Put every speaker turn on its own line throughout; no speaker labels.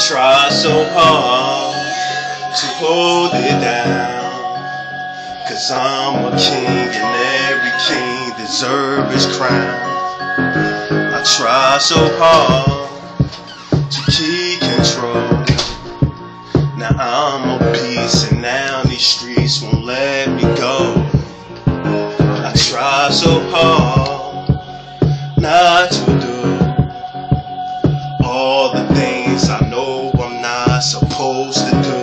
try so hard to hold it down, 'cause I'm a king and every king deserves his crown. I try so hard to keep control. Now I'm a piece and now these streets won't let me go. I try so hard not to do all the things I know I'm not supposed to do.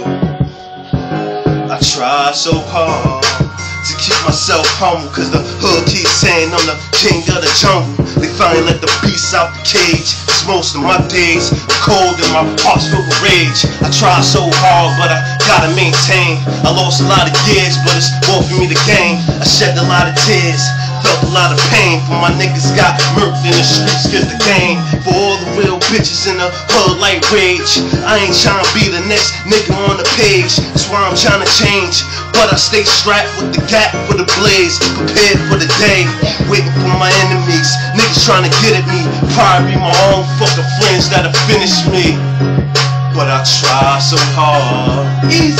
I try so hard to keep myself humble, 'cause the hood keeps saying I'm the king of the jungle. They finally let the beast out the cage. It's most of my days are cold and my heart's filled with rage. I try so hard, but I gotta maintain. I lost a lot of years, but it's more for me to gain. I shed a lot of tears, felt a lot of pain. For my niggas got murked in the streets, 'cause the game. For all the real bitches in the hood like rage. I ain't trying to be the next nigga on the page. That's why I'm trying to change, but I stay strapped with the gap for the blaze. Prepared for the day, waiting for my enemies. Niggas trying to get at me, probably my own fucking friends that'll finish me. But I try so hard,
Easy.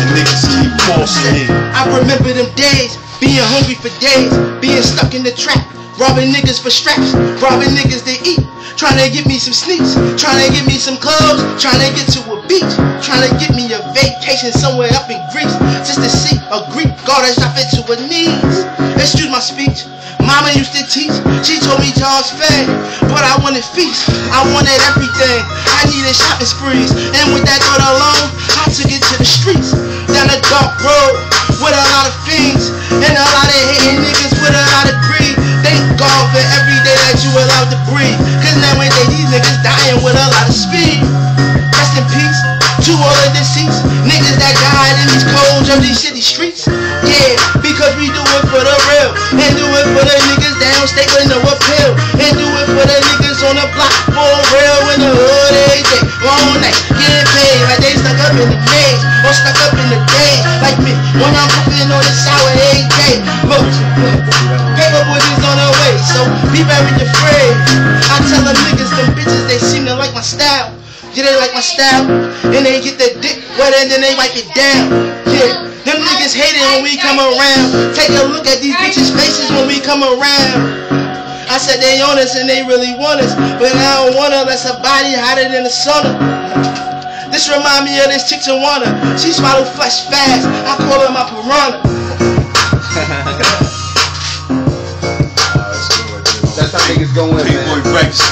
and niggas keep forcing it.
I remember them days, being hungry for days, being stuck in the trap, robbing niggas for straps, robbing niggas to eat, trying to get me some sneaks, trying to get me some clothes, trying to get to a beach, trying to get me a vacation somewhere up in Greece, just to see a Greek goddess drop it to her knees. Excuse my speech. Mama used to teach, she told me Charles fed, but I wanted feast, I wanted everything, I needed shopping sprees, and with that thought alone, I took it to the streets, down a dark road, with a lot of fiends, and a lot of hating niggas with a lot of greed. Thank God for every day that you allowed to breathe, 'cause nowadays these niggas dying with a lot of speed. Rest in peace to all the deceased niggas that died in these cold dirty city streets. Yeah, because we do it for the real, and do it for the niggas downstate with no appeal, and do it for the niggas on the block for real in the hood every day, all night, getting paid like they stuck up in the maze, or stuck up in the day, like me when I'm cooking on the sour every day. Most paper boys on the way, so be very afraid. I tell them niggas, them bitches, they seem to like my style. Yeah, they like my style, and they get the dick wetter and then they wipe it down. Yeah, them niggas hate it when we come around. Take a look at these bitches' faces when we come around. I said they on us and they really want us, but I don't want her unless her body hotter than the sauna. This remind me of this chick Tawana. She swallow flesh fast, I call her my piranha.
That's how niggas go in, man.
Playboy Rex.